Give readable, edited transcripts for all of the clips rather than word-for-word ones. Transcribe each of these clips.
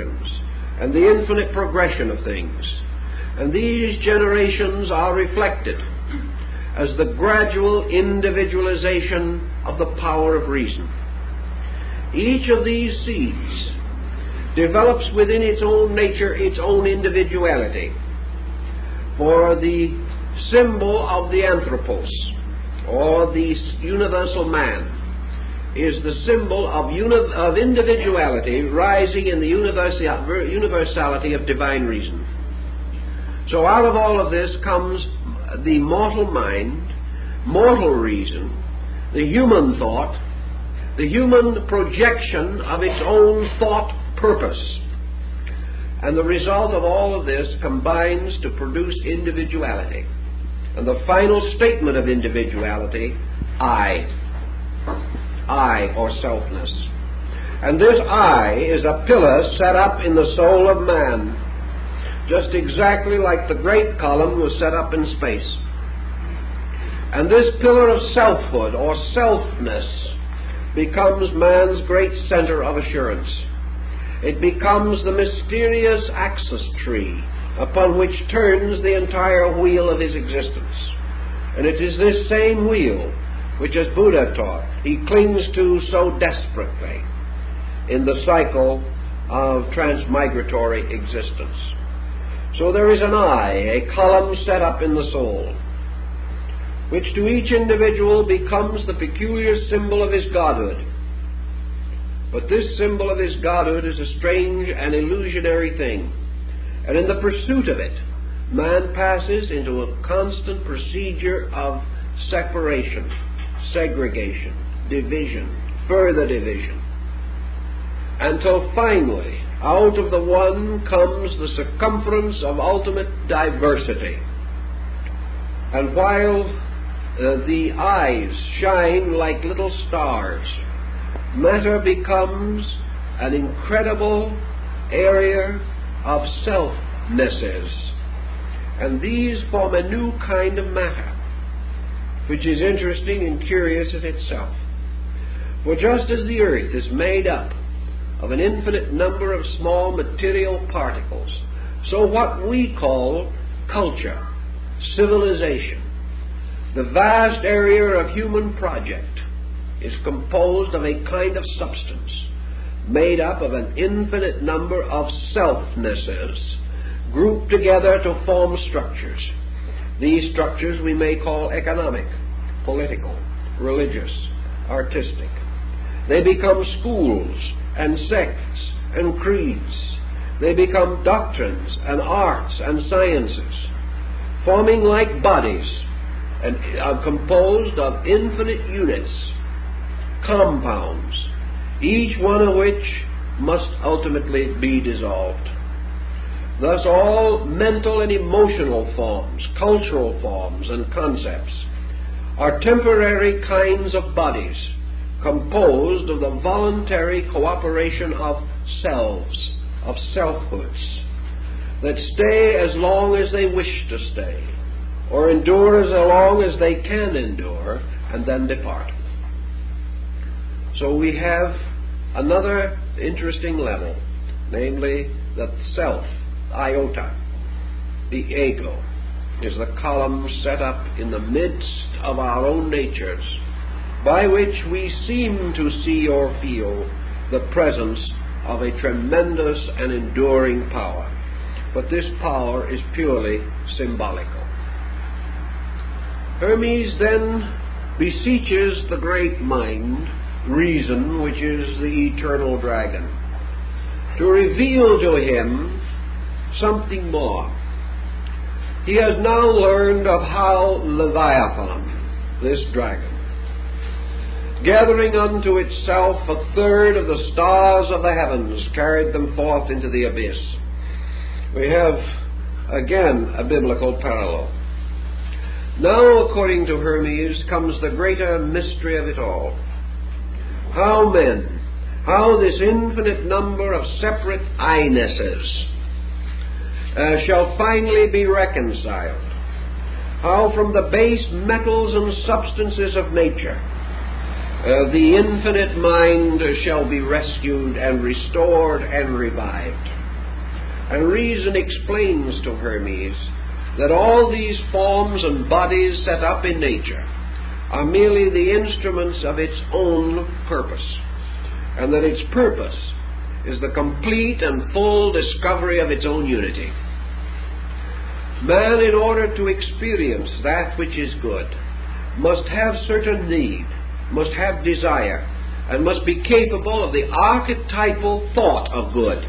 generations and the infinite progression of things. And these generations are reflected as the gradual individualization of the power of reason. Each of these seeds develops within its own nature its own individuality. For the symbol of the anthropos, or the universal man, is the symbol of individuality rising in the universality of divine reason. So out of all of this comes the mortal mind, mortal reason, the human thought, the human projection of its own thought purpose. And the result of all of this combines to produce individuality. And the final statement of individuality, I, or selfness. And this I is a pillar set up in the soul of man, just exactly like the great column was set up in space. And this pillar of selfhood, or selfness, becomes man's great center of assurance. It becomes the mysterious axis tree upon which turns the entire wheel of his existence. And it is this same wheel which, as Buddha taught, he clings to so desperately in the cycle of transmigratory existence. So there is an I, a column set up in the soul, which to each individual becomes the peculiar symbol of his godhood. But this symbol of his godhood is a strange and illusionary thing, and in the pursuit of it, man passes into a constant procedure of separation, segregation, division, further division, until finally, out of the one comes the circumference of ultimate diversity. And while the eyes shine like little stars, matter becomes an incredible area of selfnesses. And these form a new kind of matter, which is interesting and curious in itself. For just as the earth is made up of an infinite number of small material particles, so what we call culture, civilization, the vast area of human project, is composed of a kind of substance made up of an infinite number of selfnesses grouped together to form structures. These structures we may call economic, political, religious, artistic. They become schools and sects and creeds. They become doctrines and arts and sciences, forming like bodies and are composed of infinite units, compounds, each one of which must ultimately be dissolved. Thus all mental and emotional forms, cultural forms and concepts are temporary kinds of bodies composed of the voluntary cooperation of selves, of selfhoods, that stay as long as they wish to stay, or endure as long as they can endure, and then depart. So we have another interesting level, namely that self, iota, the ego, is the column set up in the midst of our own natures, by which we seem to see or feel the presence of a tremendous and enduring power. But this power is purely symbolical. Hermes then beseeches the great mind, reason, which is the eternal dragon, to reveal to him something more. He has now learned of how Leviathan, this dragon, gathering unto itself a third of the stars of the heavens, carried them forth into the abyss. We have again a biblical parallel. Now, according to Hermes, comes the greater mystery of it all. How this infinite number of separate I-nesses shall finally be the infinite mind shall be rescued and restored and revived. And reason explains to Hermes that all these forms and bodies set up in nature are merely the instruments of its own purpose, and that its purpose is the complete and full discovery of its own unity. Man, in order to experience that which is good, must have certain need, must have desire, and must be capable of the archetypal thought of good.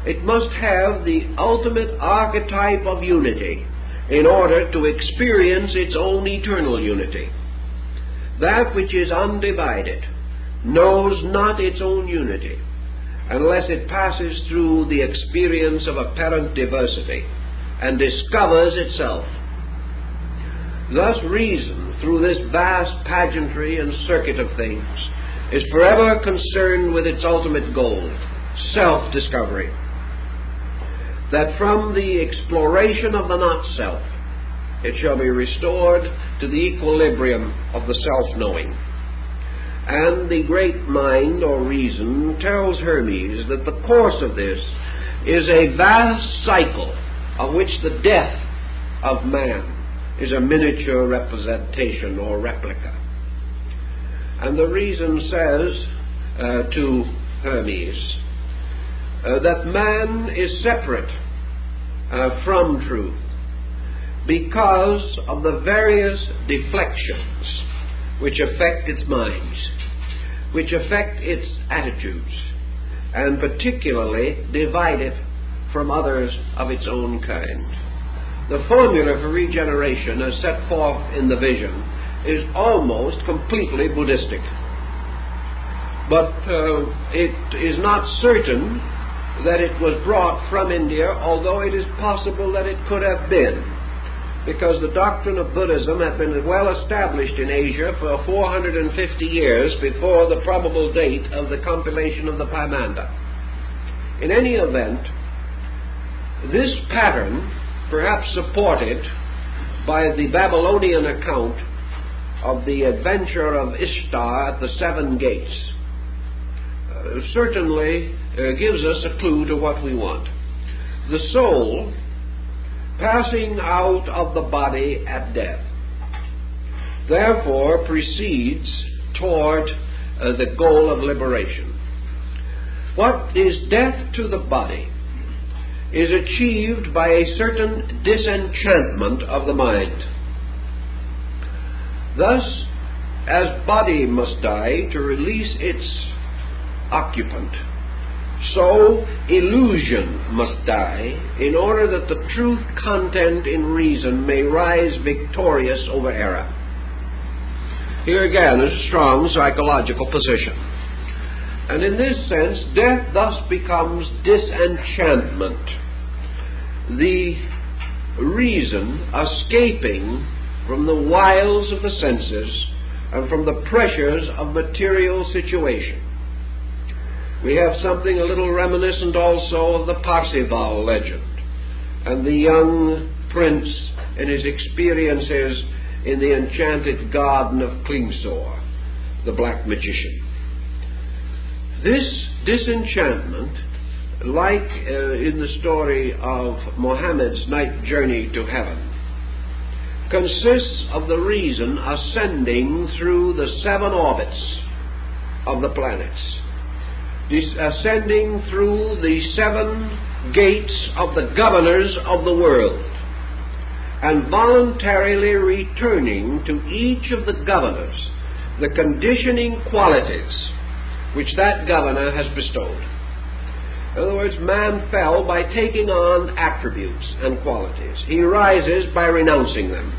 It must have the ultimate archetype of unity in order to experience its own eternal unity. That which is undivided knows not its own unity unless it passes through the experience of apparent diversity and discovers itself. Thus reason, through this vast pageantry and circuit of things, is forever concerned with its ultimate goal, self-discovery. That from the exploration of the not-self, it shall be restored to the equilibrium of the self-knowing. And the great mind, or reason, tells Hermes that the course of this is a vast cycle of which the death of man is a miniature representation or replica. And the reason says to Hermes that man is separate from truth because of the various deflections which affect its minds, which affect its attitudes, and particularly divide it from others of its own kind. The formula for regeneration as set forth in the vision is almost completely Buddhistic. But it is not certain that it was brought from India, although it is possible that it could have been, because the doctrine of Buddhism had been well established in Asia for 450 years before the probable date of the compilation of the Pymander. In any event, this pattern, perhaps supported by the Babylonian account of the adventure of Ishtar at the seven gates, certainly gives us a clue to what we want. The soul passing out of the body at death, therefore proceeds toward the goal of liberation. What is death to the body is achieved by a certain disenchantment of the mind. Thus, as body must die to release its occupant, so illusion must die in order that the truth content in reason may rise victorious over error. Here again is a strong psychological position. And in this sense, death thus becomes disenchantment, the reason escaping from the wiles of the senses and from the pressures of material situation. We have something a little reminiscent also of the Parzival legend and the young prince in his experiences in the enchanted garden of Klingsor, the black magician. This disenchantment, like in the story of Mohammed's night journey to heaven, consists of the reason ascending through the 7 orbits of the planets, ascending through the 7 gates of the governors of the world, and voluntarily returning to each of the governors the conditioning qualities which that governor has bestowed. In other words, man fell by taking on attributes and qualities. He rises by renouncing them.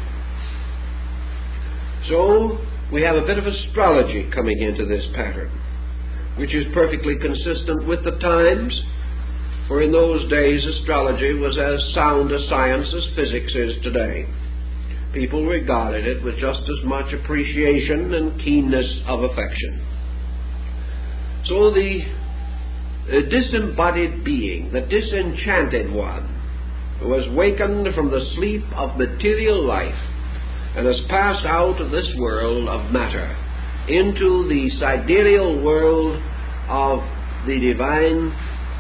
So we have a bit of astrology coming into this pattern, which is perfectly consistent with the times, for in those days astrology was as sound a science as physics is today. People regarded it with just as much appreciation and keenness of affection. So the disembodied being, the disenchanted one, who has wakened from the sleep of material life and has passed out of this world of matter into the sidereal world of the divine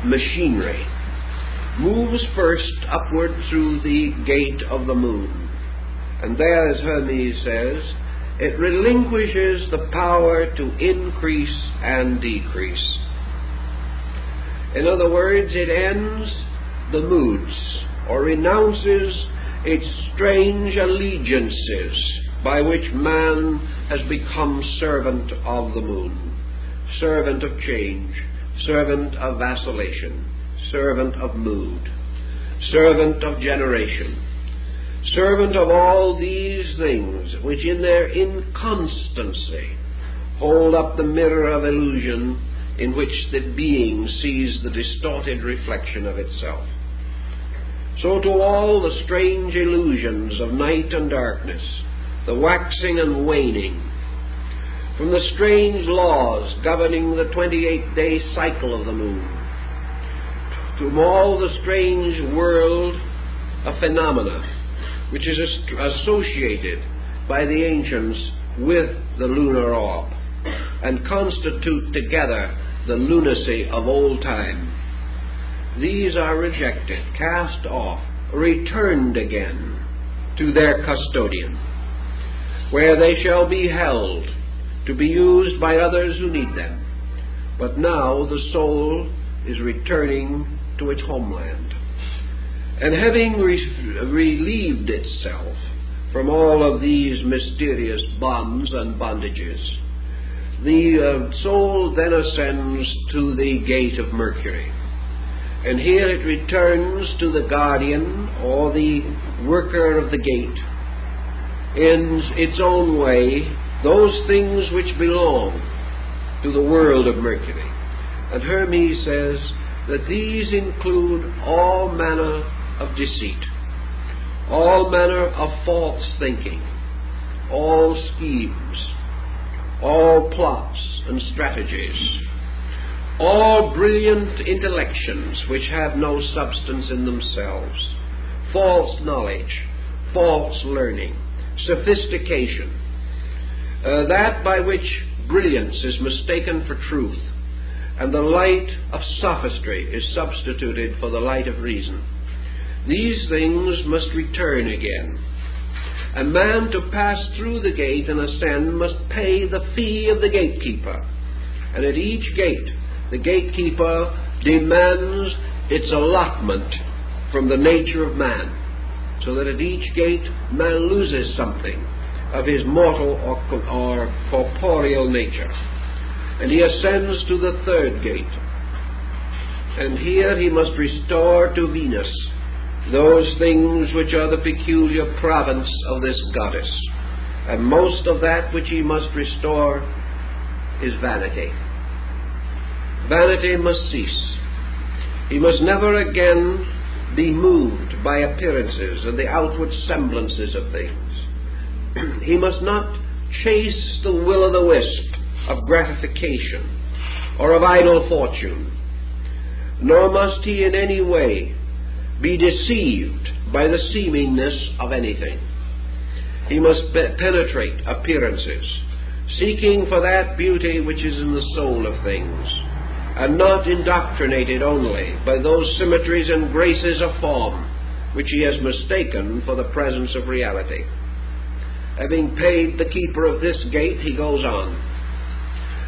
machinery, moves first upward through the gate of the moon. And there, as Hermes says, it relinquishes the power to increase and decrease. In other words, it ends the moods, or renounces its strange allegiances by which man has become servant of the moon, servant of change, servant of vacillation, servant of mood, servant of generation, servant of all these things which in their inconstancy hold up the mirror of illusion in which the being sees the distorted reflection of itself. So to all the strange illusions of night and darkness, the waxing and waning, from the strange laws governing the 28-day cycle of the moon, to all the strange world of phenomena which is associated by the ancients with the lunar orb, and constitute together the lunacy of old time. These are rejected, cast off, returned again to their custodian, where they shall be held to be used by others who need them. But now the soul is returning to its homeland, and having relieved itself from all of these mysterious bonds and bondages, the soul then ascends to the gate of Mercury. And here it returns to the guardian, or the worker of the gate, in its own way, those things which belong to the world of Mercury. And Hermes says that these include all manner of deceit, all manner of false thinking, all schemes, all plots and strategies, all brilliant intellections which have no substance in themselves, false knowledge, false learning, sophistication, that by which brilliance is mistaken for truth, and the light of sophistry is substituted for the light of reason. These things must return again. A man, to pass through the gate and ascend, must pay the fee of the gatekeeper. And at each gate, the gatekeeper demands its allotment from the nature of man, so that at each gate man loses something of his mortal or corporeal nature. And he ascends to the third gate. And here he must restore to Venus those things which are the peculiar province of this goddess. And most of that which he must restore is vanity. Vanity must cease. He must never again be moved by appearances and the outward semblances of things. He must not chase the will-o'-the-wisp of gratification or of idle fortune, nor must he in any way be deceived by the seemingness of anything. He must penetrate appearances, seeking for that beauty which is in the soul of things, and not indoctrinated only by those symmetries and graces of form which he has mistaken for the presence of reality. Having paid the keeper of this gate, he goes on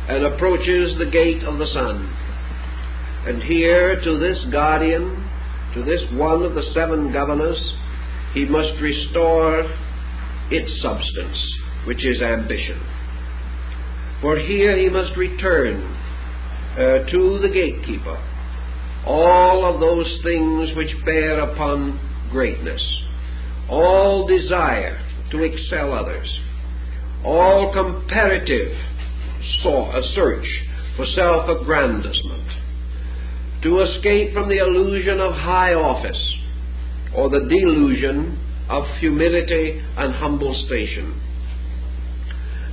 and approaches the gate of the sun. And here, to this guardian, to this one of the seven governors, he must restore its substance, which is ambition. For here he must return to the gatekeeper all of those things which bear upon greatness, all desire to excel others, all comparative search for self-aggrandizement, to escape from the illusion of high office or the delusion of humility and humble station,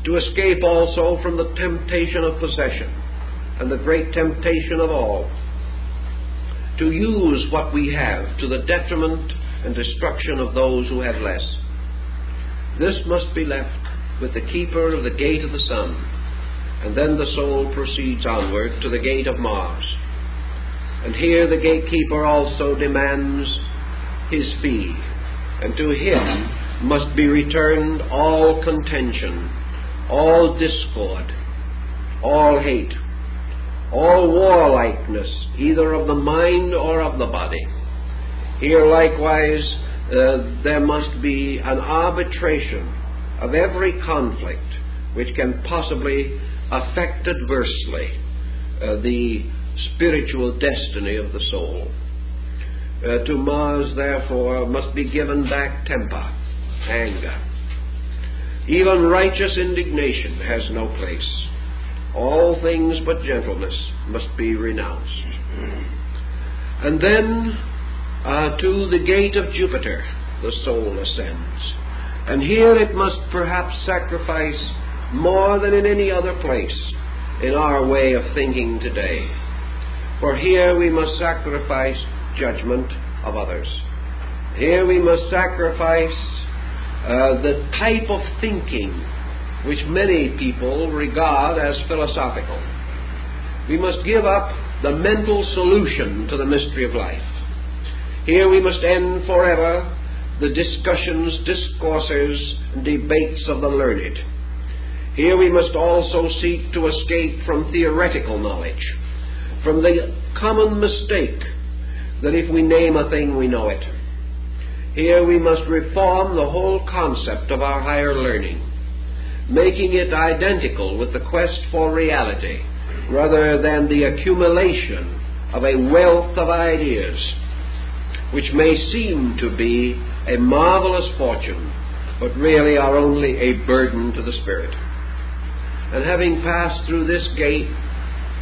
to escape also from the temptation of possession and the great temptation of all, to use what we have to the detriment and destruction of those who have less. This must be left with the keeper of the gate of the sun, And then the soul proceeds onward to the gate of Mars. And here the gatekeeper also demands his fee, and to him must be returned all contention, all discord, all hate, all warlikeness, either of the mind or of the body. Here likewise there must be an arbitration of every conflict which can possibly affect adversely the spiritual destiny of the soul. To Mars, therefore, must be given back temper, anger. Even righteous indignation has no place. All things but gentleness must be renounced. And then to the gate of Jupiter the soul ascends. And here it must perhaps sacrifice more than in any other place in our way of thinking today. For here we must sacrifice judgment of others. Here we must sacrifice the type of thinking which many people regard as philosophical. We must give up the mental solution to the mystery of life. Here we must end forever the discussions, discourses, and debates of the learned. Here we must also seek to escape from theoretical knowledge, from the common mistake that if we name a thing, we know it. Here we must reform the whole concept of our higher learning, making it identical with the quest for reality, rather than the accumulation of a wealth of ideas, which may seem to be a marvelous fortune, but really are only a burden to the spirit. And having passed through this gate,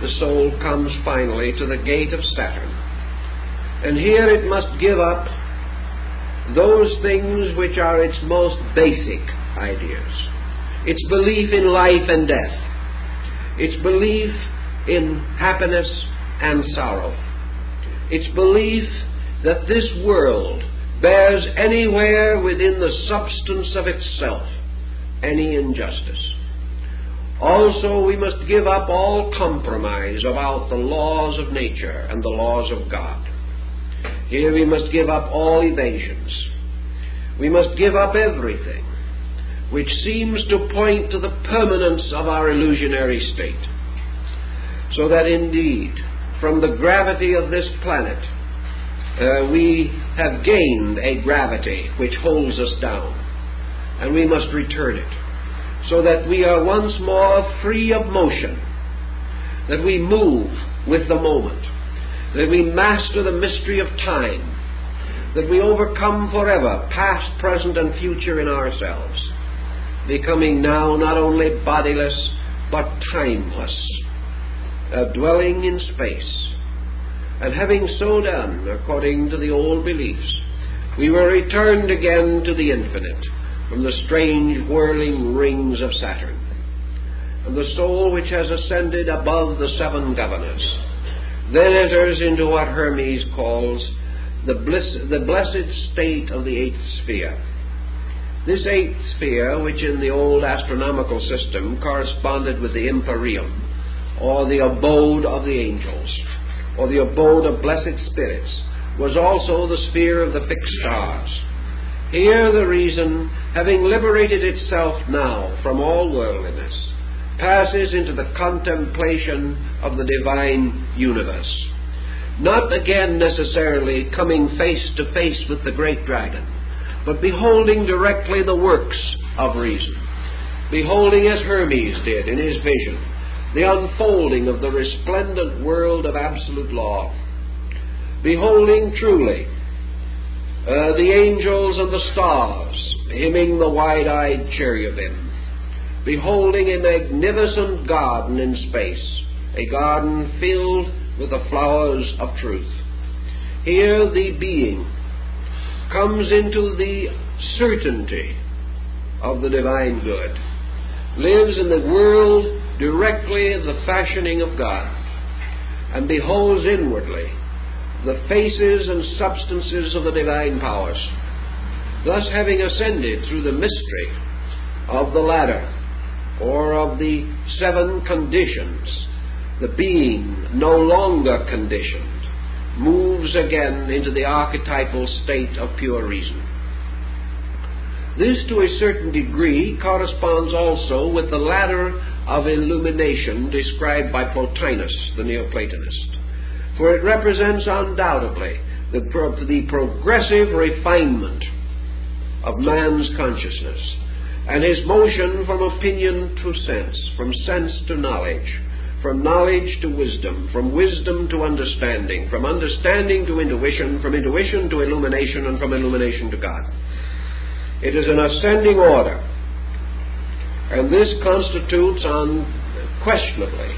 the soul comes finally to the gate of Saturn. And here it must give up those things which are its most basic ideas. Its belief in life and death. Its belief in happiness and sorrow. Its belief that this world bears anywhere within the substance of itself any injustice. Also, we must give up all compromise about the laws of nature and the laws of God. Here we must give up all evasions. We must give up everything which seems to point to the permanence of our illusionary state, so that indeed, from the gravity of this planet, we have gained a gravity which holds us down, and we must return it, so that we are once more free of motion, that we move with the moment, that we master the mystery of time, that we overcome forever past, present, and future in ourselves, becoming now not only bodiless but timeless, dwelling in space. And having so done, according to the old beliefs, we were returned again to the infinite, from the strange whirling rings of Saturn. And the soul which has ascended above the seven governors then enters into what Hermes calls the blessed state of the eighth sphere. This eighth sphere, which in the old astronomical system corresponded with the empyrean, or the abode of the angels, or the abode of blessed spirits, was also the sphere of the fixed stars. Here the reason, having liberated itself now from all worldliness, passes into the contemplation of the divine universe, not again necessarily coming face to face with the great dragon, but beholding directly the works of reason, beholding as Hermes did in his vision the unfolding of the resplendent world of absolute law, beholding truly the angels and the stars hymning the wide-eyed cherubim, beholding a magnificent garden in space, a garden filled with the flowers of truth. Here the being comes into the certainty of the divine good, lives in the world directly in the fashioning of God, and beholds inwardly the faces and substances of the divine powers, thus having ascended through the mystery of the ladder or of the 7 conditions, the being no longer conditioned moves again into the archetypal state of pure reason. This, to a certain degree, corresponds also with the ladder of illumination described by Plotinus, the Neoplatonist, for it represents undoubtedly the progressive refinement of man's consciousness and his motion from opinion to sense, from sense to knowledge, from knowledge to wisdom, from wisdom to understanding, from understanding to intuition, from intuition to illumination, and from illumination to God. It is an ascending order, and this constitutes unquestionably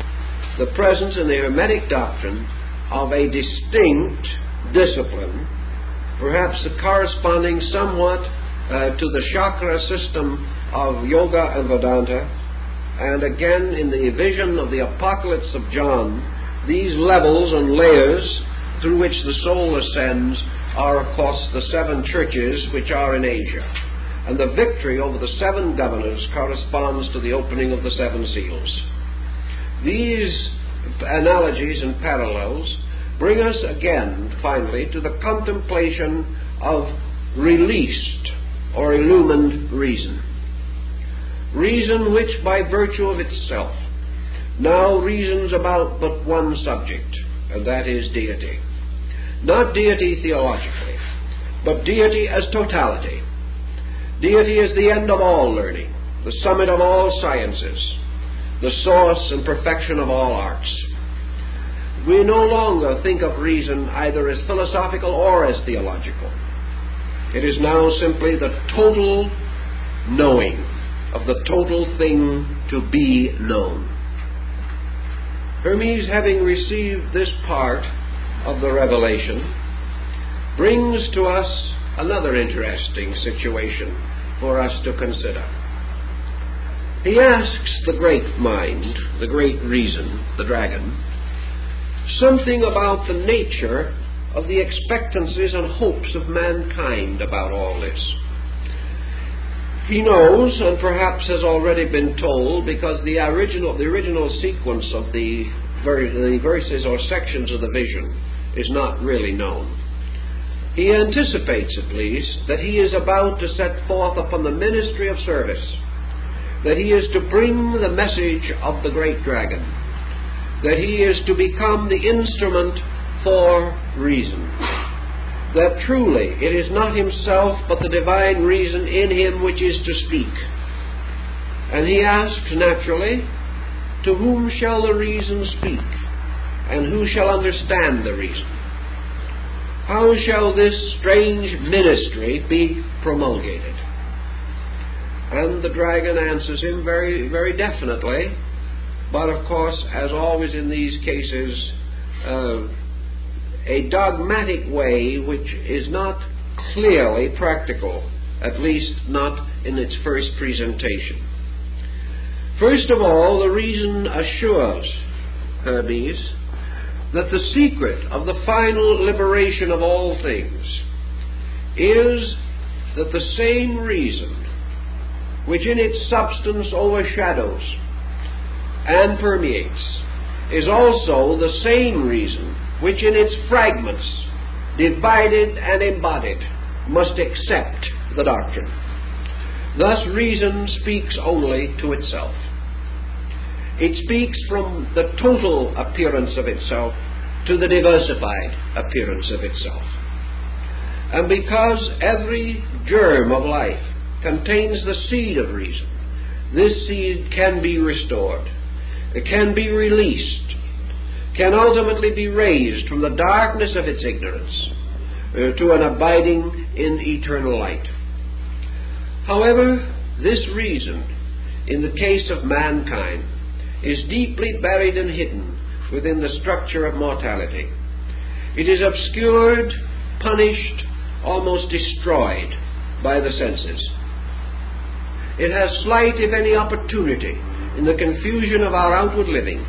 the presence in the Hermetic doctrine of a distinct discipline, perhaps corresponding somewhat to the chakra system of Yoga and Vedanta, and again in the vision of the Apocalypse of John, these levels and layers through which the soul ascends are, of course, the 7 churches which are in Asia. And the victory over the 7 governors corresponds to the opening of the 7 seals. These analogies and parallels bring us again, finally, to the contemplation of released or illumined reason. Reason which, by virtue of itself, now reasons about but one subject, and that is deity. Not deity theologically, but deity as totality. Deity is the end of all learning, the summit of all sciences, the source and perfection of all arts. We no longer think of reason either as philosophical or as theological. It is now simply the total knowing of the total thing to be known. Hermes, having received this part of the revelation, brings to us another interesting situation for us to consider. He asks the great mind, the great reason, the dragon, something about the nature of the expectancies and hopes of mankind about all this. He knows, and perhaps has already been told, because the original sequence of the verses or sections of the vision is not really known. He anticipates, at least, that he is about to set forth upon the ministry of service, that he is to bring the message of the great dragon, that he is to become the instrument for reason, that truly it is not himself but the divine reason in him which is to speak. And he asks, naturally, to whom shall the reason speak, and who shall understand the reason? How shall this strange ministry be promulgated? And the dragon answers him very, very definitely, but of course, as always in these cases, a dogmatic way which is not clearly practical, at least not in its first presentation. First of all, the reason assures Hermes that the secret of the final liberation of all things is that the same reason which in its substance overshadows and permeates is also the same reason which in its fragments, divided and embodied, must accept the doctrine. Thus reason speaks only to itself. It speaks from the total appearance of itself to the diversified appearance of itself. And because every germ of life contains the seed of reason, this seed can be restored, it can be released, can ultimately be raised from the darkness of its ignorance to an abiding in eternal light. However, this reason, in the case of mankind, is deeply buried and hidden within the structure of mortality. It is obscured, punished, almost destroyed by the senses. It has slight, if any, opportunity in the confusion of our outward living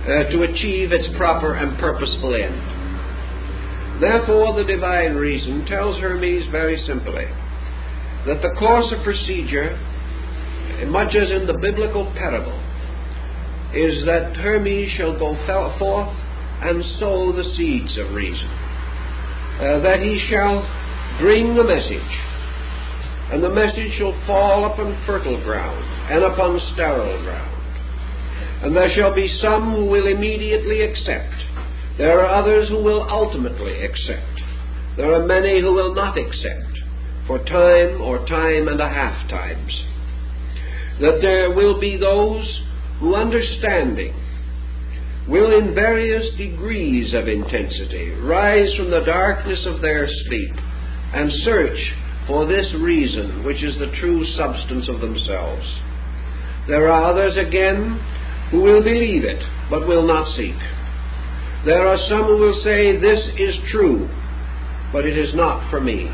to achieve its proper and purposeful end. Therefore, the divine reason tells Hermes very simply that the course of procedure much as in the biblical parable, is that Hermes shall go forth and sow the seeds of reason, that he shall bring the message, and the message shall fall upon fertile ground and upon sterile ground. And there shall be some who will immediately accept. There are others who will ultimately accept. There are many who will not accept, for time or time and a half times. That there will be those who, understanding, will in various degrees of intensity rise from the darkness of their sleep and search for this reason which is the true substance of themselves. There are others again who will believe it but will not seek. There are some who will say, this is true, but it is not for me.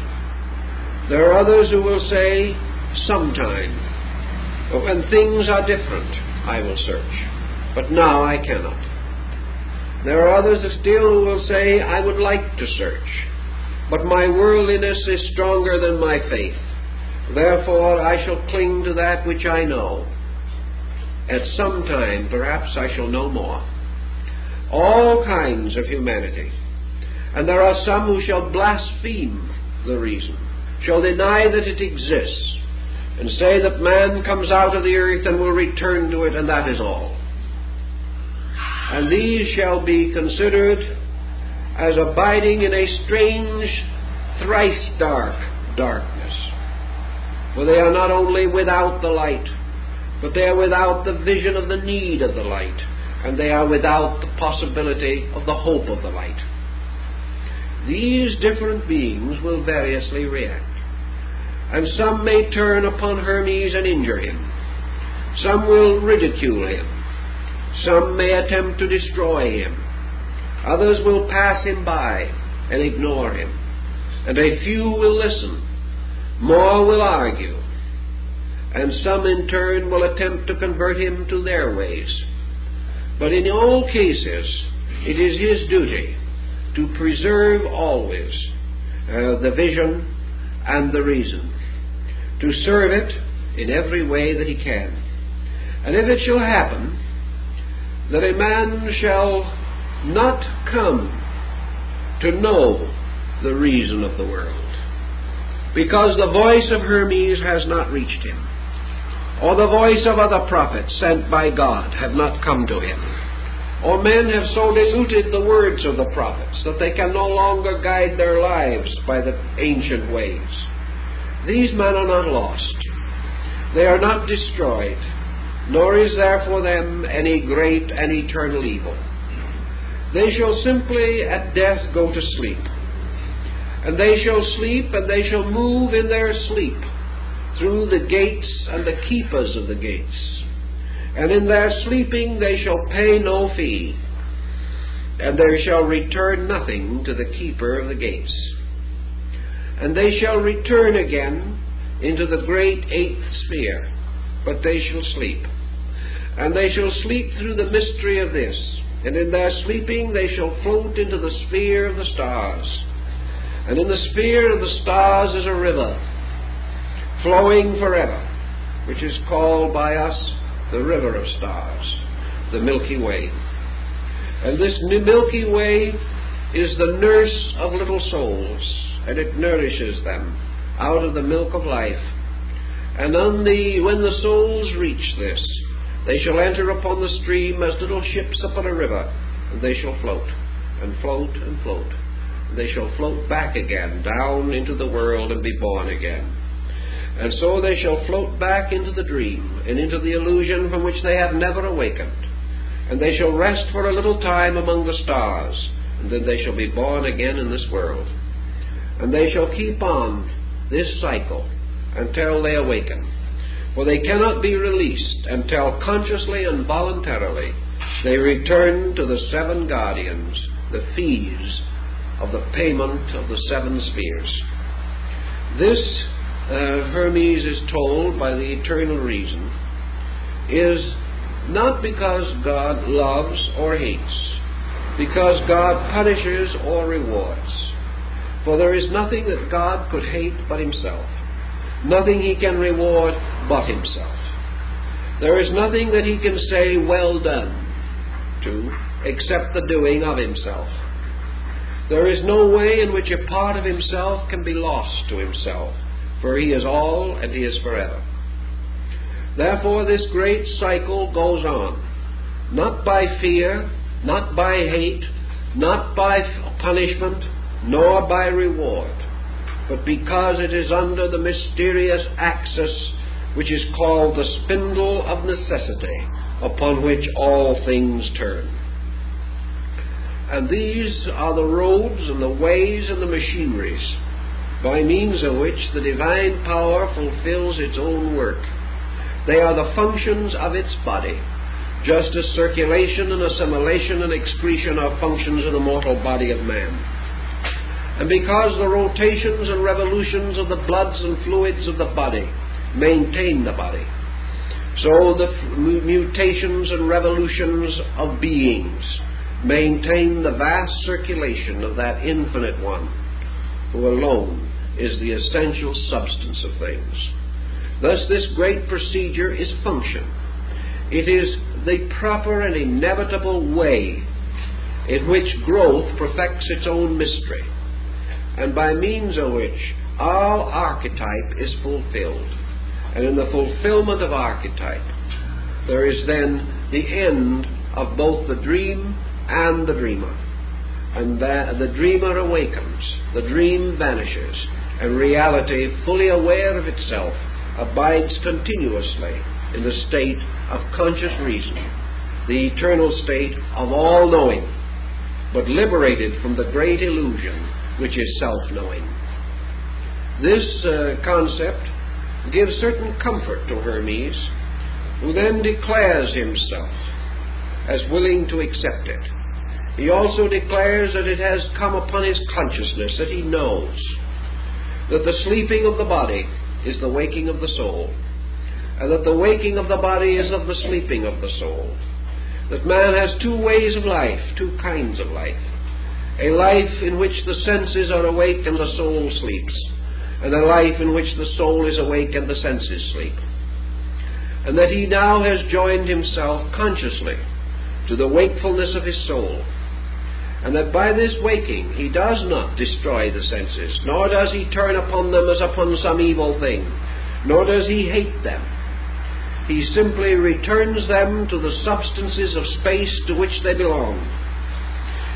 There are others who will say, sometime, but when things are different, I will search, but now I cannot. There are others still who will say, I would like to search, but my worldliness is stronger than my faith. Therefore I shall cling to that which I know. At some time, perhaps, I shall know more. All kinds of humanity. And there are some who shall blaspheme the reason, shall deny that it exists, and say that man comes out of the earth and will return to it, and that is all. And these shall be considered as abiding in a strange, thrice dark darkness. For they are not only without the light, but they are without the vision of the need of the light, and they are without the possibility of the hope of the light. These different beings will variously react, and some may turn upon Hermes and injure him. Some will ridicule him. Some may attempt to destroy him. Others will pass him by and ignore him, and a few will listen. More will argue, and some in turn will attempt to convert him to their ways. But in all cases, it is his duty to preserve always the vision and the reason, to serve it in every way that he can. And if it shall happen that a man shall not come to know the reason of the world, because the voice of Hermes has not reached him, or the voice of other prophets sent by God have not come to him, or men have so diluted the words of the prophets that they can no longer guide their lives by the ancient ways, these men are not lost. They are not destroyed, nor is there for them any great and eternal evil. They shall simply at death go to sleep. And they shall sleep, and they shall move in their sleep through the gates and the keepers of the gates. And in their sleeping they shall pay no fee, and they shall return nothing to the keeper of the gates. And they shall return again into the great eighth sphere, but they shall sleep. And they shall sleep through the mystery of this, and in their sleeping they shall float into the sphere of the stars. And in the sphere of the stars is a river, flowing forever, which is called by us the river of stars, the Milky Way. And this Milky Way is the nurse of little souls, and it nourishes them out of the milk of life. And when the souls reach this, they shall enter upon the stream as little ships upon a river, and they shall float, and float, and float. And they shall float back again, down into the world, and be born again. And so they shall float back into the dream, and into the illusion from which they have never awakened. And they shall rest for a little time among the stars, and then they shall be born again in this world. And they shall keep on this cycle until they awaken. For they cannot be released until consciously and voluntarily they return to the seven guardians, the fees of the payment of the seven spheres. This, Hermes is told by the eternal reason, is not because God loves or hates, because God punishes or rewards. For there is nothing that God could hate but himself, nothing he can reward but himself. There is nothing that he can say, "Well done," to, except the doing of himself. There is no way in which a part of himself can be lost to himself, for he is all and he is forever. Therefore this great cycle goes on, not by fear, not by hate, not by punishment, nor by reward, but because it is under the mysterious axis which is called the spindle of necessity, upon which all things turn. And these are the roads and the ways and the machineries by means of which the divine power fulfills its own work. They are the functions of its body, just as circulation and assimilation and excretion are functions of the mortal body of man. And because the rotations and revolutions of the bloods and fluids of the body maintain the body, so the mutations and revolutions of beings maintain the vast circulation of that infinite one, who alone is the essential substance of things. Thus this great procedure is function. It is the proper and inevitable way in which growth perfects its own mystery, and by means of which all archetype is fulfilled. And in the fulfillment of archetype, there is then the end of both the dream and the dreamer. And the dreamer awakens, the dream vanishes, and reality, fully aware of itself, abides continuously in the state of conscious reason, the eternal state of all-knowing, but liberated from the great illusion which is self-knowing. This concept gives certain comfort to Hermes, who then declares himself as willing to accept it. He also declares that it has come upon his consciousness, that he knows that the sleeping of the body is the waking of the soul, and that the waking of the body is of the sleeping of the soul. That man has two ways of life, two kinds of life. A life in which the senses are awake and the soul sleeps, and a life in which the soul is awake and the senses sleep. And that he now has joined himself consciously to the wakefulness of his soul, and that by this waking he does not destroy the senses, nor does he turn upon them as upon some evil thing, nor does he hate them. He simply returns them to the substances of space to which they belong.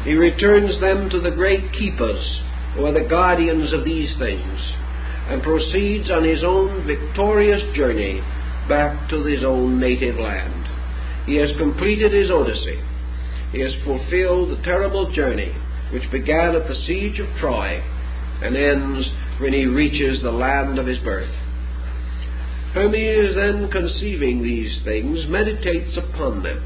He returns them to the great keepers, who are the guardians of these things, and proceeds on his own victorious journey back to his own native land. He has completed his Odyssey. He has fulfilled the terrible journey which began at the siege of Troy and ends when he reaches the land of his birth. Hermes, then, conceiving these things, meditates upon them,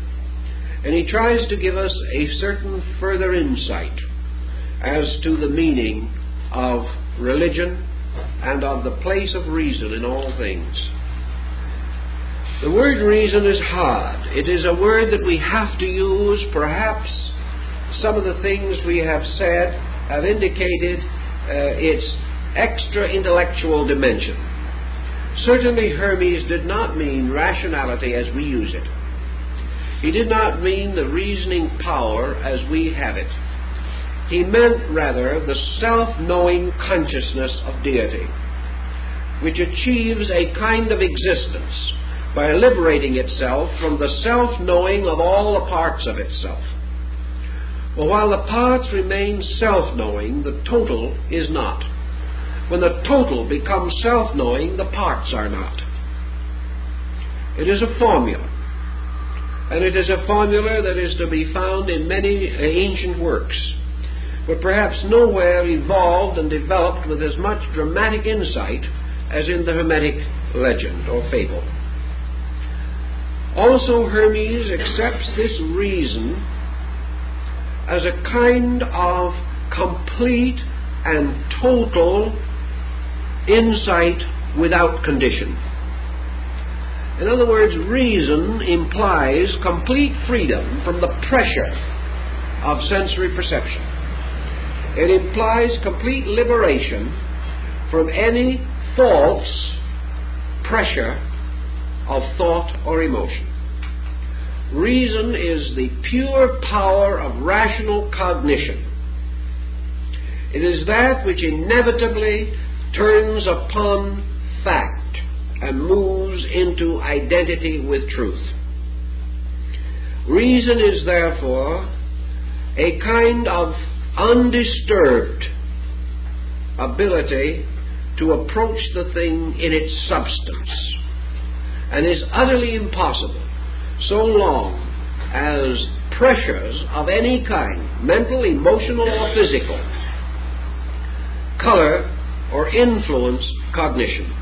and he tries to give us a certain further insight as to the meaning of religion and of the place of reason in all things. The word reason is hard. It is a word that we have to use. Perhaps some of the things we have said have indicated its extra-intellectual dimension. Certainly Hermes did not mean rationality as we use it. He did not mean the reasoning power as we have it. He meant rather the self-knowing consciousness of deity, which achieves a kind of existence by liberating itself from the self-knowing of all the parts of itself. Well, while the parts remain self-knowing, the total is not. When the total becomes self-knowing, the parts are not. It is a formula, and it is a formula that is to be found in many ancient works, but perhaps nowhere evolved and developed with as much dramatic insight as in the Hermetic legend or fable. Also, Hermes accepts this reason as a kind of complete and total insight without condition. In other words, reason implies complete freedom from the pressure of sensory perception. It implies complete liberation from any false pressure of thought or emotion. Reason is the pure power of rational cognition. It is that which inevitably turns upon fact and moves into identity with truth. Reason is therefore a kind of undisturbed ability to approach the thing in its substance, and is utterly impossible so long as pressures of any kind, mental, emotional, or physical, color or influence cognition.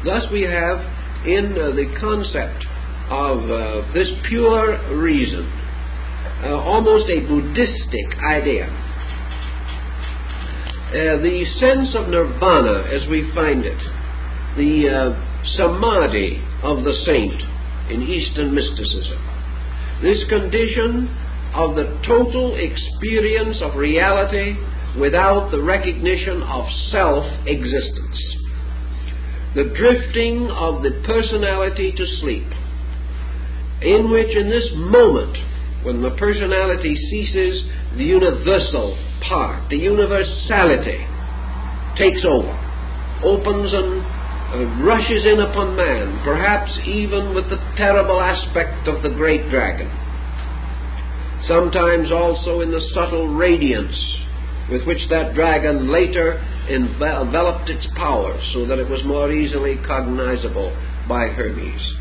Thus we have in the concept of this pure reason almost a Buddhistic idea. The sense of nirvana as we find it, the samadhi of the saint in Eastern mysticism, this condition of the total experience of reality without the recognition of self-existence, the drifting of the personality to sleep, in which in this moment, when the personality ceases, the universal part, the universality takes over, opens and rushes in upon man, perhaps even with the terrible aspect of the great dragon. Sometimes also in the subtle radiance with which that dragon later enveloped its power so that it was more easily cognizable by Hermes.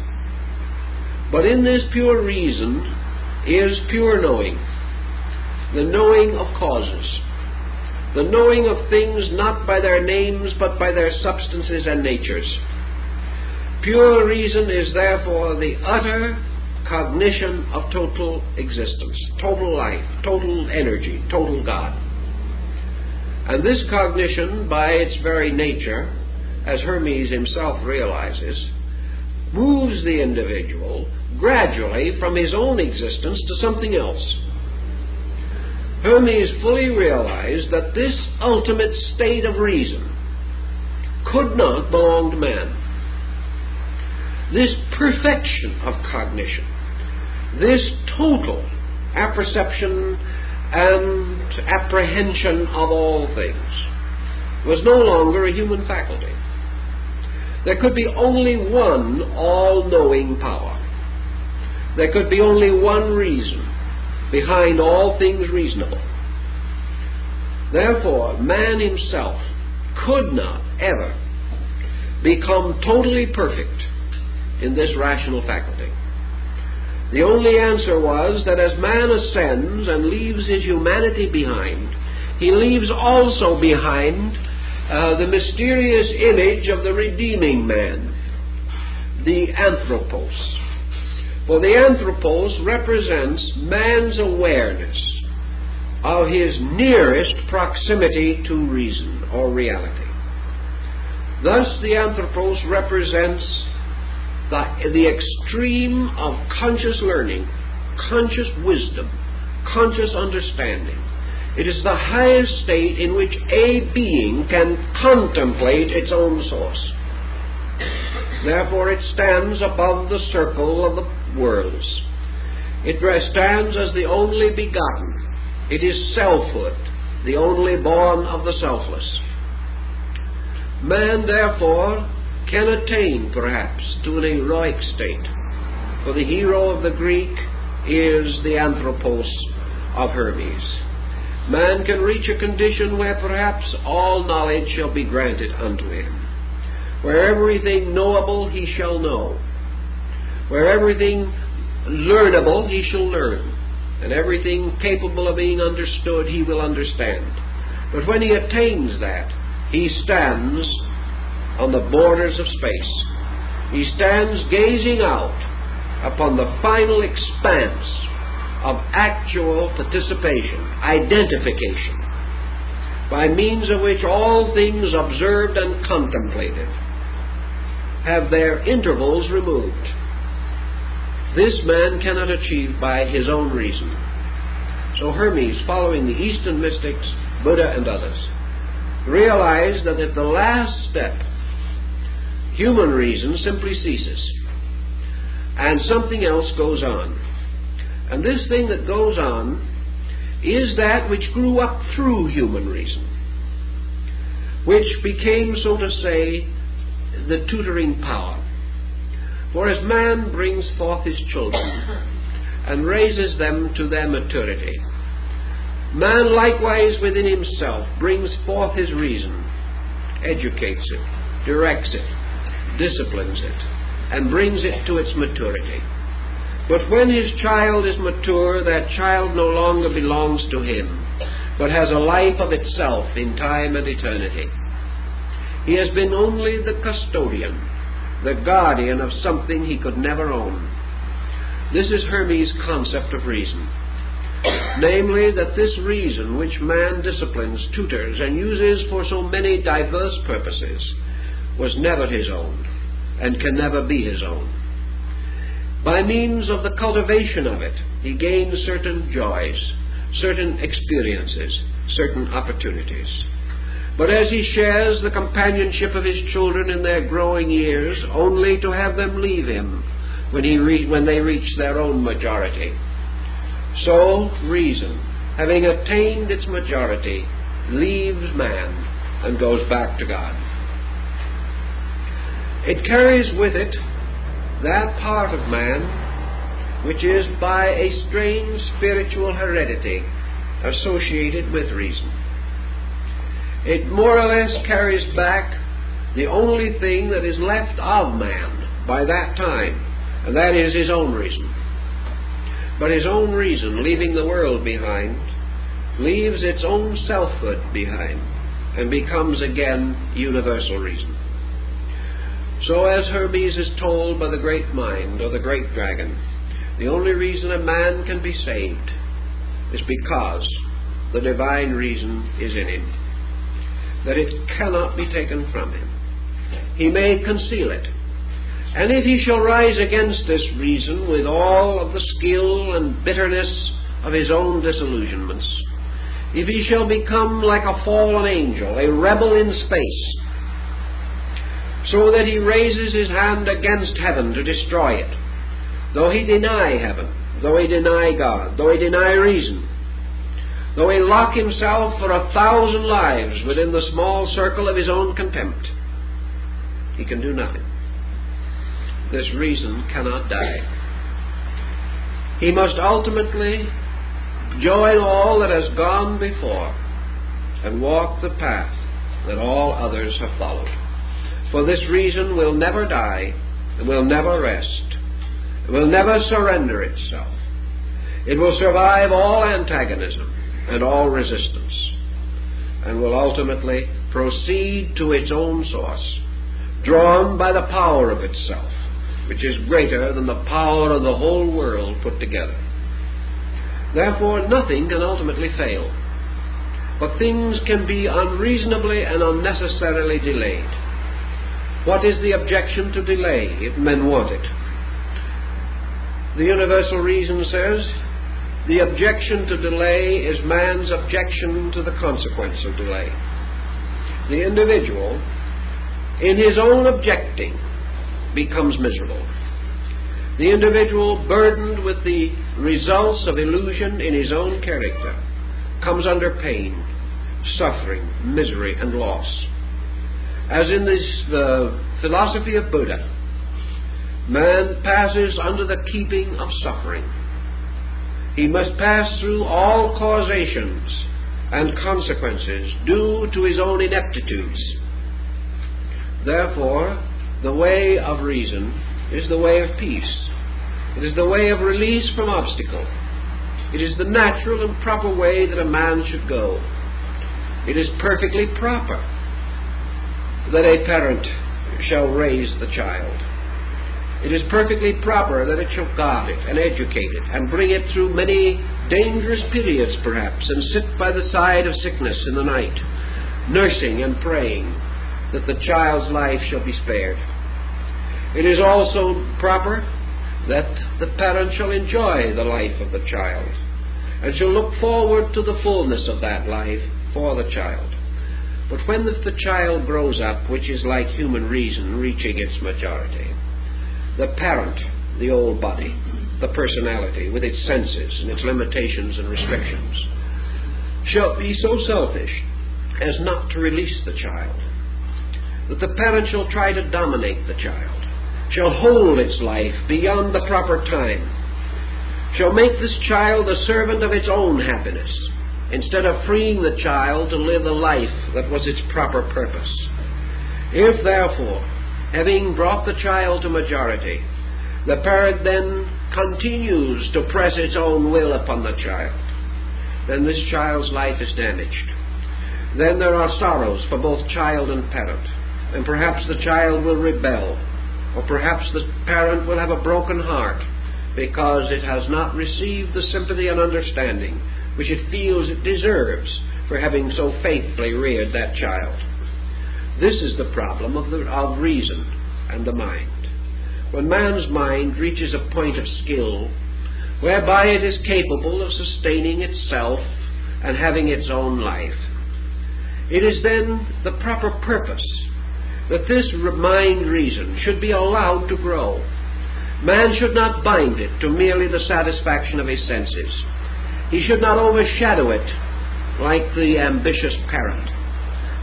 But in this pure reason is pure knowing, the knowing of causes, the knowing of things not by their names but by their substances and natures. Pure reason is therefore the utter cognition of total existence, total life, total energy, total God. And this cognition, by its very nature, as Hermes himself realizes, moves the individual gradually from his own existence to something else. Hermes fully realized that this ultimate state of reason could not belong to man. This perfection of cognition, this total apperception and apprehension of all things, was no longer a human faculty. There could be only one all-knowing power. There could be only one reason behind all things reasonable. Therefore, man himself could not ever become totally perfect in this rational faculty. The only answer was that as man ascends and leaves his humanity behind, he leaves also behind the mysterious image of the redeeming man, the anthropos. For the anthropos represents man's awareness of his nearest proximity to reason or reality. Thus the anthropos represents the extreme of conscious learning, conscious wisdom, conscious understanding. It is the highest state in which a being can contemplate its own source. Therefore it stands above the circle of the worlds. It stands as the only begotten. It is selfhood, the only born of the selfless. Man, therefore, can attain, perhaps, to an heroic state, for the hero of the Greek is the anthropos of Hermes. Man can reach a condition where perhaps all knowledge shall be granted unto him, where everything knowable he shall know, where everything learnable he shall learn, and everything capable of being understood he will understand. But when he attains that, he stands on the borders of space. He stands gazing out upon the final expanse of actual participation, identification, by means of which all things observed and contemplated have their intervals removed. This man cannot achieve by his own reason. So Hermes, following the Eastern mystics, Buddha and others, realized that at the last step Human reason simply ceases, and something else goes on. And this thing that goes on is that which grew up through human reason, which became, so to say, the tutoring power. For as man brings forth his children and raises them to their maturity, man likewise within himself brings forth his reason, educates it, directs it, disciplines it, and brings it to its maturity. But when his child is mature, that child no longer belongs to him, but has a life of itself in time and eternity. He has been only the custodian, the guardian of something he could never own. This is Hermes' concept of reason. Namely, that this reason which man disciplines, tutors, and uses for so many diverse purposes was never his own, and can never be his own. By means of the cultivation of it, he gains certain joys, certain experiences, certain opportunities. But as he shares the companionship of his children in their growing years, only to have them leave him when they reach their own majority, so reason, having attained its majority, leaves man and goes back to God. It carries with it that part of man which is by a strange spiritual heredity associated with reason. It more or less carries back the only thing that is left of man by that time, and that is his own reason. But his own reason, leaving the world behind, leaves its own selfhood behind and becomes again universal reason. So as Hermes is told by the great mind or the great dragon, the only reason a man can be saved is because the divine reason is in him, that it cannot be taken from him. He may conceal it, and if he shall rise against this reason with all of the skill and bitterness of his own disillusionments, if he shall become like a fallen angel, a rebel in space, so that he raises his hand against heaven to destroy it, though he deny heaven, though he deny God, though he deny reason, though he lock himself for 1,000 lives within the small circle of his own contempt, he can do nothing. This reason cannot die. He must ultimately join all that has gone before and walk the path that all others have followed. For this reason will never die, and will never rest, it will never surrender itself. It will survive all antagonism and all resistance, and will ultimately proceed to its own source, drawn by the power of itself, which is greater than the power of the whole world put together. Therefore, nothing can ultimately fail, but things can be unreasonably and unnecessarily delayed. What is the objection to delay if men want it? The universal reason says the objection to delay is man's objection to the consequence of delay. The individual, in his own objecting, becomes miserable. The individual, burdened with the results of illusion in his own character, comes under pain, suffering, misery, and loss. As in the philosophy of Buddha, man passes under the keeping of suffering. He must pass through all causations and consequences due to his own ineptitudes. Therefore, the way of reason is the way of peace. It is the way of release from obstacle. It is the natural and proper way that a man should go. It is perfectly proper that a parent shall raise the child. It is perfectly proper that it shall guard it and educate it and bring it through many dangerous periods perhaps, and sit by the side of sickness in the night, nursing and praying that the child's life shall be spared. It is also proper that the parent shall enjoy the life of the child and shall look forward to the fullness of that life for the child. But when the child grows up, which is like human reason reaching its majority, the parent, the old body, the personality, with its senses and its limitations and restrictions, shall be so selfish as not to release the child, that the parent shall try to dominate the child, shall hold its life beyond the proper time, shall make this child the servant of its own happiness, instead of freeing the child to live the life that was its proper purpose. If, therefore, having brought the child to majority, the parent then continues to press its own will upon the child, then this child's life is damaged. Then there are sorrows for both child and parent, and perhaps the child will rebel, or perhaps the parent will have a broken heart because it has not received the sympathy and understanding which it feels it deserves for having so faithfully reared that child. This is the problem of reason and the mind. When man's mind reaches a point of skill whereby it is capable of sustaining itself and having its own life, it is then the proper purpose that this mind reason should be allowed to grow. Man should not bind it to merely the satisfaction of his senses. He should not overshadow it like the ambitious parent.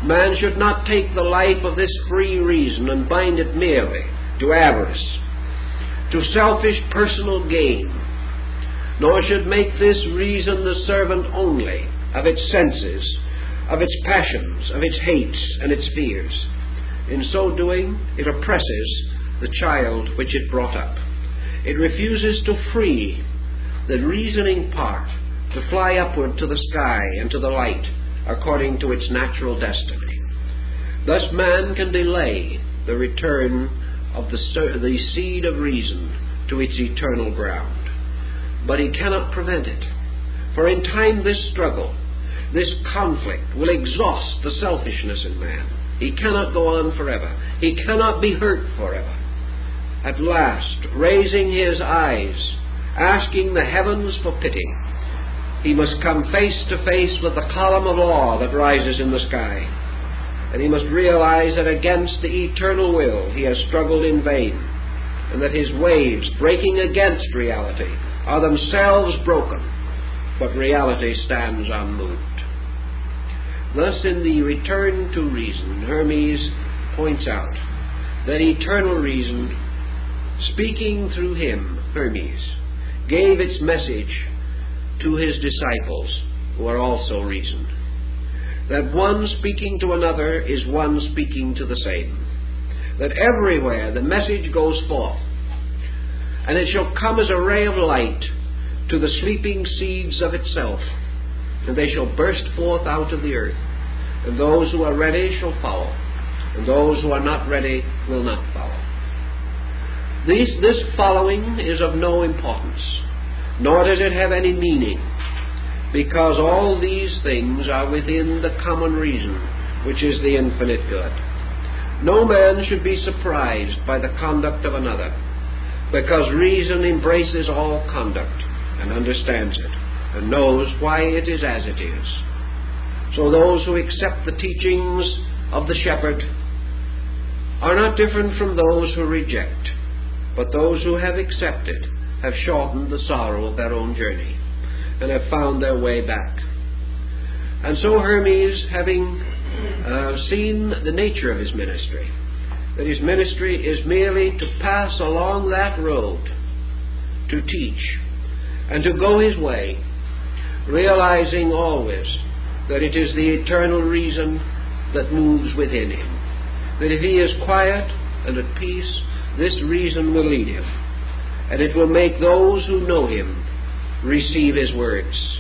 Man should not take the life of this free reason and bind it merely to avarice, to selfish personal gain, nor should make this reason the servant only of its senses, of its passions, of its hates and its fears. In so doing, it oppresses the child which it brought up. It refuses to free the reasoning part to fly upward to the sky and to the light according to its natural destiny. Thus man can delay the return of the seed of reason to its eternal ground. But he cannot prevent it. For in time this struggle, this conflict will exhaust the selfishness in man. He cannot go on forever. He cannot be hurt forever. At last, raising his eyes, asking the heavens for pity, he must come face to face with the column of law that rises in the sky. And he must realize that against the eternal will he has struggled in vain, and that his waves breaking against reality are themselves broken, but reality stands unmoved. Thus, in the Return to Reason, Hermes points out that eternal reason, speaking through him, Hermes, gave its message to his disciples, who are also reason. That one speaking to another is one speaking to the same. That everywhere the message goes forth, and it shall come as a ray of light to the sleeping seeds of itself, and they shall burst forth out of the earth, and those who are ready shall follow, and those who are not ready will not follow. This following is of no importance, nor does it have any meaning, because all these things are within the common reason, which is the infinite good. No man should be surprised by the conduct of another, because reason embraces all conduct and understands it, and knows why it is as it is. So those who accept the teachings of the shepherd are not different from those who reject, but those who have accepted have shortened the sorrow of their own journey and have found their way back. And so Hermes, having seen the nature of his ministry, that his ministry is merely to pass along that road, to teach, and to go his way, realizing always that it is the eternal reason that moves within him, that if he is quiet and at peace, this reason will lead him, and it will make those who know him receive his words,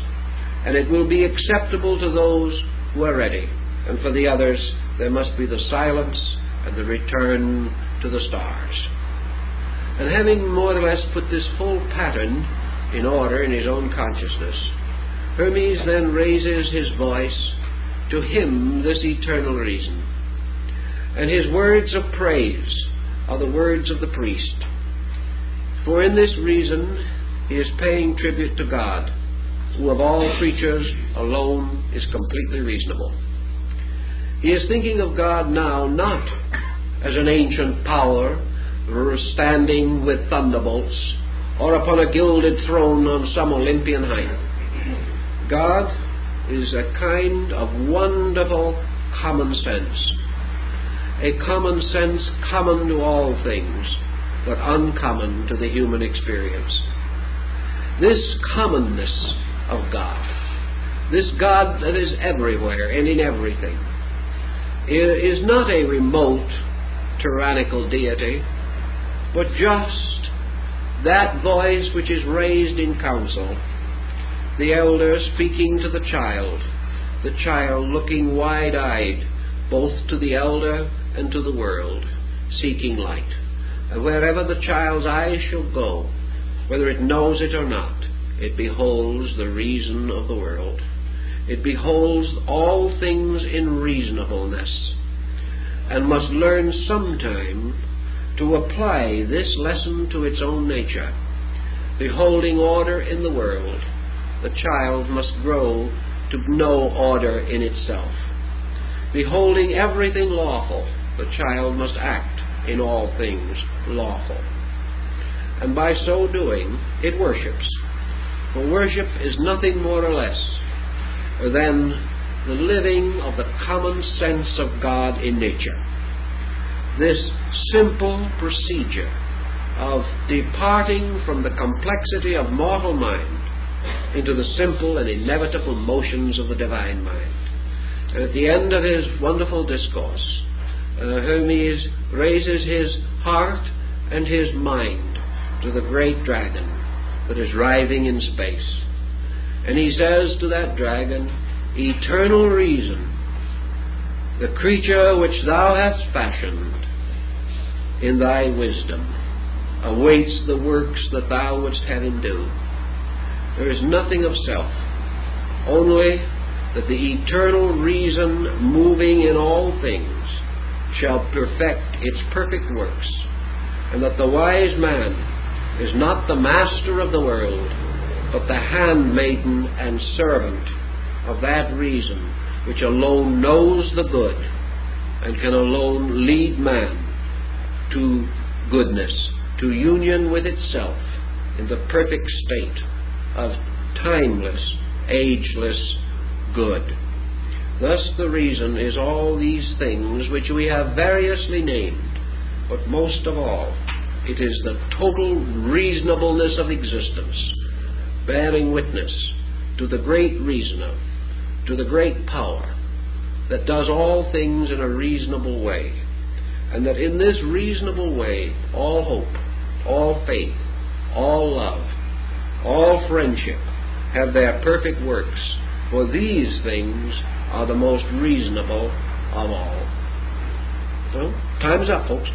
and it will be acceptable to those who are ready, and for the others there must be the silence and the return to the stars. And having more or less put this whole pattern in order in his own consciousness, Hermes then raises his voice to hymn this eternal reason, and his words of praise are the words of the priest. For in this reason he is paying tribute to God, who of all creatures alone is completely reasonable. He is thinking of God now not as an ancient power standing with thunderbolts or upon a gilded throne on some Olympian height. God is a kind of wonderful common sense, a common sense common to all things, but uncommon to the human experience. This commonness of God, this God that is everywhere and in everything, is not a remote, tyrannical deity, but just that voice which is raised in council, the elder speaking to the child looking wide-eyed both to the elder and to the world, seeking light. And wherever the child's eyes shall go, whether it knows it or not, it beholds the reason of the world. It beholds all things in reasonableness, and must learn sometime to apply this lesson to its own nature. Beholding order in the world, the child must grow to know order in itself. Beholding everything lawful, the child must act in all things lawful. And by so doing, it worships. For worship is nothing more or less than the living of the common sense of God in nature. This simple procedure of departing from the complexity of mortal mind into the simple and inevitable motions of the divine mind. And at the end of his wonderful discourse, Hermes raises his heart and his mind to the great dragon that is writhing in space. And he says to that dragon, "Eternal reason, the creature which thou hast fashioned in thy wisdom, awaits the works that thou wouldst have him do. There is nothing of self, only that the eternal reason moving in all things shall perfect its perfect works, and that the wise man is not the master of the world, but the handmaiden and servant of that reason which alone knows the good and can alone lead man to goodness, to union with itself in the perfect state of timeless, ageless good." Thus the reason is all these things which we have variously named, but most of all, it is the total reasonableness of existence, bearing witness to the great reasoner, to the great power that does all things in a reasonable way, and that in this reasonable way all hope, all faith, all love, all friendship have their perfect works, for these things are the most reasonable of all. Well, time's up, folks.